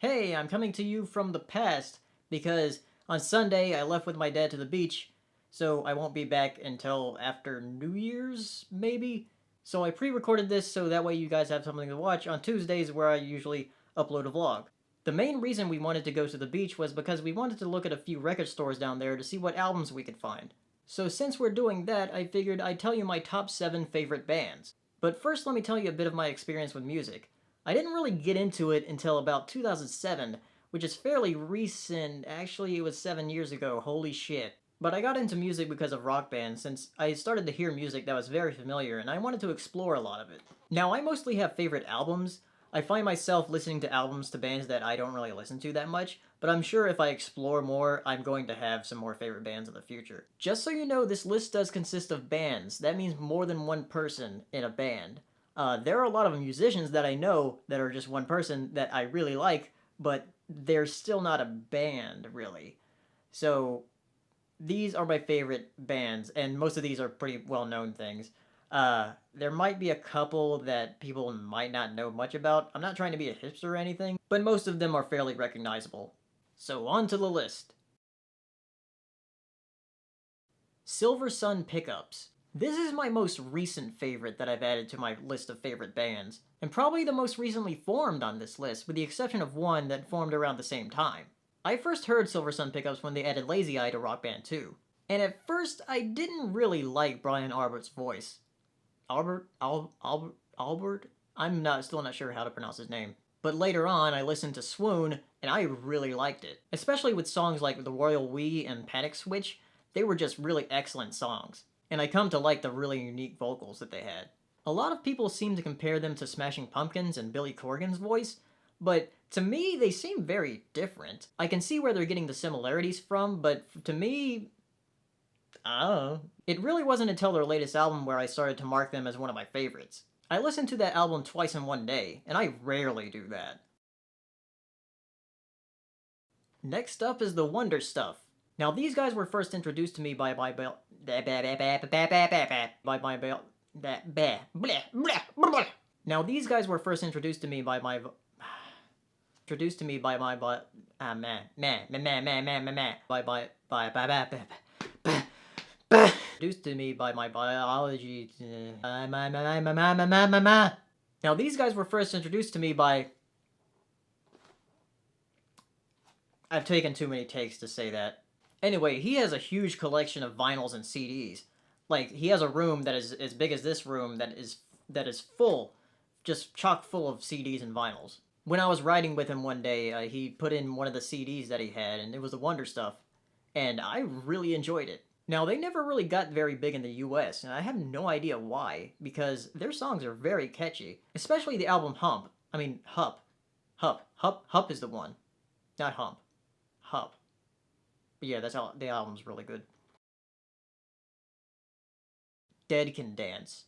Hey, I'm coming to you from the past because on Sunday I left with my dad to the beach, so I won't be back until after New Year's, maybe? So I pre-recorded this so that way you guys have something to watch on Tuesdays where I usually upload a vlog. The main reason we wanted to go to the beach was because we wanted to look at a few record stores down there to see what albums we could find. So since we're doing that, I figured I'd tell you my top 7 favorite bands. But first let me tell you a bit of my experience with music. I didn't really get into it until about 2007, which is fairly recent. Actually, it was 7 years ago, holy shit. But I got into music because of Rock Band, since I started to hear music that was very familiar, and I wanted to explore a lot of it. Now, I mostly have favorite albums. I find myself listening to albums to bands that I don't really listen to that much, but I'm sure if I explore more, I'm going to have some more favorite bands in the future. Just so you know, this list does consist of bands. That means more than one person in a band. There are a lot of musicians that I know that are just one person that I really like, but they're still not a band, really. So these are my favorite bands, and most of these are pretty well-known things. There might be a couple that people might not know much about. I'm not trying to be a hipster or anything, but most of them are fairly recognizable. So on to the list. Silver Sun Pickups. This is my most recent favorite that I've added to my list of favorite bands, and probably the most recently formed on this list, with the exception of one that formed around the same time. I first heard Silver Sun Pickups when they added Lazy Eye to Rock Band 2, and at first I didn't really like Brian Albert's voice. Albert? Still not sure how to pronounce his name. But later on, I listened to Swoon, and I really liked it. Especially with songs like The Royal We and Panic Switch, they were just really excellent songs. And I come to like the really unique vocals that they had. A lot of people seem to compare them to Smashing Pumpkins and Billy Corgan's voice, but to me, they seem very different. I can see where they're getting the similarities from, but to me, I don't know. It really wasn't until their latest album where I started to mark them as one of my favorites. I listened to that album twice in one day, and I rarely do that. Next up is the Wonder Stuff. Now these guys were first introduced to me by my bel by my bel Now these guys were first introduced to me by my introduced to me by my introduced to me by my biology. Now these guys were first introduced to me by. I've taken too many takes to say that. Anyway, he has a huge collection of vinyls and CDs. Like, he has a room that is as big as this room that is full, just chock full of CDs and vinyls. When I was riding with him one day, he put in one of the CDs that he had, and it was the Wonder Stuff, and I really enjoyed it. Now, they never really got very big in the US, and I have no idea why, because their songs are very catchy, especially the album Hump. I mean, Hup. Hup is the one, not Hump. Hup. But yeah, the album's really good. Dead Can Dance.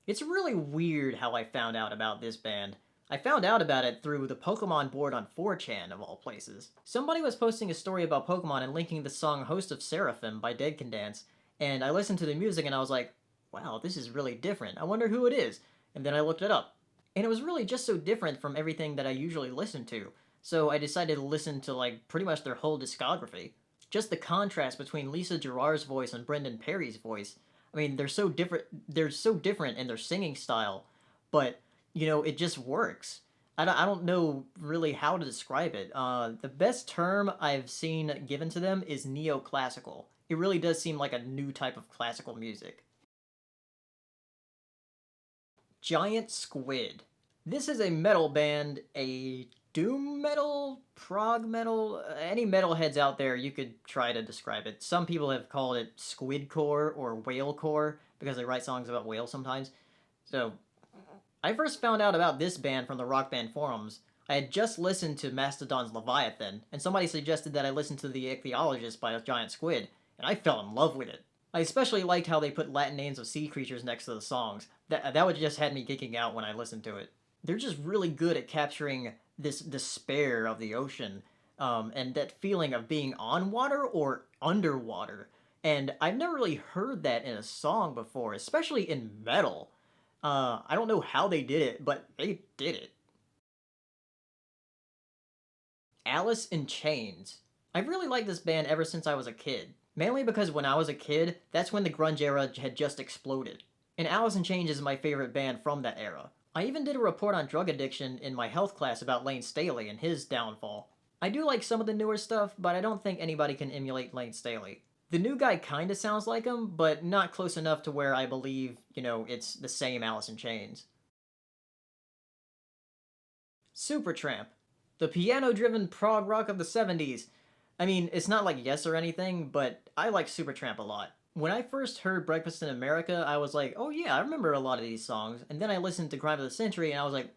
It's really weird how I found out about this band. I found out about it through the Pokemon board on 4chan, of all places. Somebody was posting a story about Pokemon and linking the song Host of Seraphim by Dead Can Dance, and I listened to the music and I was like, wow, this is really different. I wonder who it is. And then I looked it up. And it was really just so different from everything that I usually listen to. So I decided to listen to like pretty much their whole discography. Just the contrast between Lisa Gerrard's voice and Brendan Perry's voice. I mean, they're so different. They're so different in their singing style, but it just works. I don't know really how to describe it. The best term I've seen given to them is neoclassical. It really does seem like a new type of classical music. Giant Squid. This is a metal band, a doom metal, prog metal, any metalheads out there, you could try to describe it. Some people have called it squidcore or whalecore because they write songs about whales sometimes. So, I first found out about this band from the Rock Band forums. I had just listened to Mastodon's Leviathan, and somebody suggested that I listen to The Ichthyologist by Giant Squid, and I fell in love with it. I especially liked how they put Latin names of sea creatures next to the songs. That would just had me geeking out when I listened to it. They're just really good at capturing this despair of the ocean, and that feeling of being on water or underwater. And I've never really heard that in a song before, especially in metal. I don't know how they did it, but they did it. Alice in Chains. I've really liked this band ever since I was a kid. Mainly because when I was a kid, that's when the grunge era had just exploded. And Alice in Chains is my favorite band from that era. I even did a report on drug addiction in my health class about Lane Staley and his downfall. I do like some of the newer stuff, but I don't think anybody can emulate Lane Staley. The new guy kinda sounds like him, but not close enough to where I believe, it's the same Alice in Chains. Supertramp, the piano-driven prog rock of the 70s. I mean, it's not like Yes or anything, but I like Supertramp a lot. When I first heard Breakfast in America, I was like, oh yeah, I remember a lot of these songs. And then I listened to Crime of the Century, and I was like,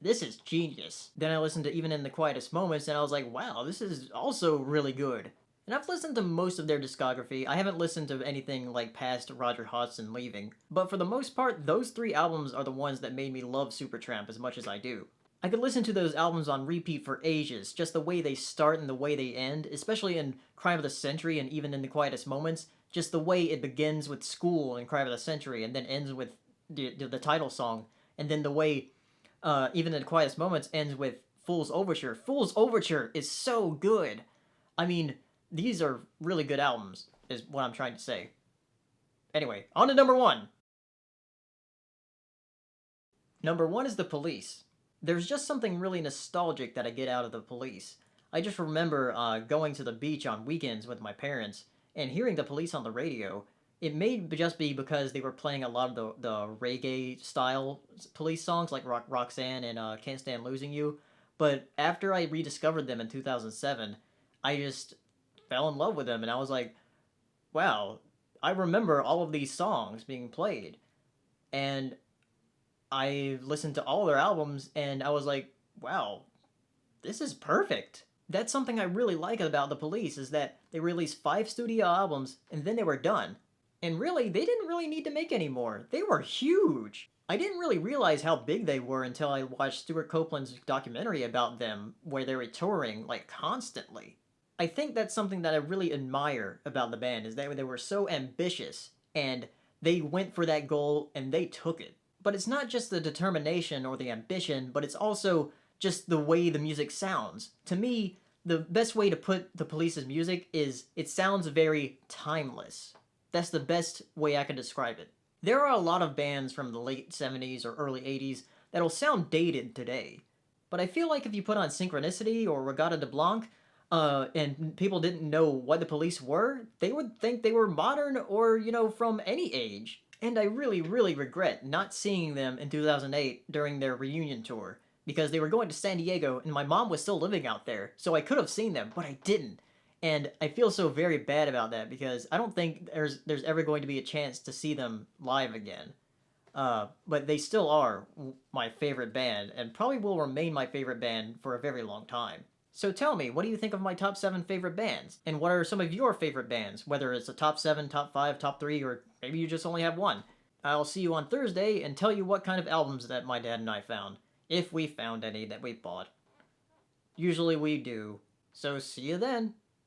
this is genius. Then I listened to Even in the Quietest Moments, and I was like, wow, this is also really good. And I've listened to most of their discography. I haven't listened to anything like past Roger Hodgson leaving. But for the most part, those three albums are the ones that made me love Supertramp as much as I do. I could listen to those albums on repeat for ages, just the way they start and the way they end, especially in Crime of the Century and Even in the Quietest Moments, just the way it begins with School in Crime of the Century and then ends with the title song, and then the way Even in the Quietest Moments ends with Fool's Overture. Fool's Overture is so good! I mean, these are really good albums, is what I'm trying to say. Anyway, on to number one! Number one is The Police. There's just something really nostalgic that I get out of The Police. I just remember going to the beach on weekends with my parents and hearing The Police on the radio. It may just be because they were playing a lot of the reggae style Police songs like Roxanne and Can't Stand Losing You, but after I rediscovered them in 2007, I just fell in love with them and I was like, wow, I remember all of these songs being played. And I listened to all their albums and I was like, wow, this is perfect. That's something I really like about The Police is that they released 5 studio albums and then they were done. And really, they didn't really need to make any more. They were huge. I didn't really realize how big they were until I watched Stuart Copeland's documentary about them where they were touring like constantly. I think that's something that I really admire about the band is that they were so ambitious and they went for that goal and they took it. But it's not just the determination or the ambition, but it's also just the way the music sounds. To me, the best way to put The Police's music is it sounds very timeless. That's the best way I can describe it. There are a lot of bands from the late 70s or early 80s that'll sound dated today. But I feel like if you put on Synchronicity or Regatta de Blanc, and people didn't know what The Police were, they would think they were modern or, from any age. And I really, really regret not seeing them in 2008 during their reunion tour, because they were going to San Diego and my mom was still living out there, so I could have seen them, but I didn't. And I feel so very bad about that because I don't think there's ever going to be a chance to see them live again. But they still are my favorite band and probably will remain my favorite band for a very long time. So tell me, what do you think of my top 7 favorite bands? And what are some of your favorite bands? Whether it's a top 7, top 5, top 3, or maybe you just only have one. I'll see you on Thursday and tell you what kind of albums that my dad and I found. If we found any that we bought. Usually we do. So see you then.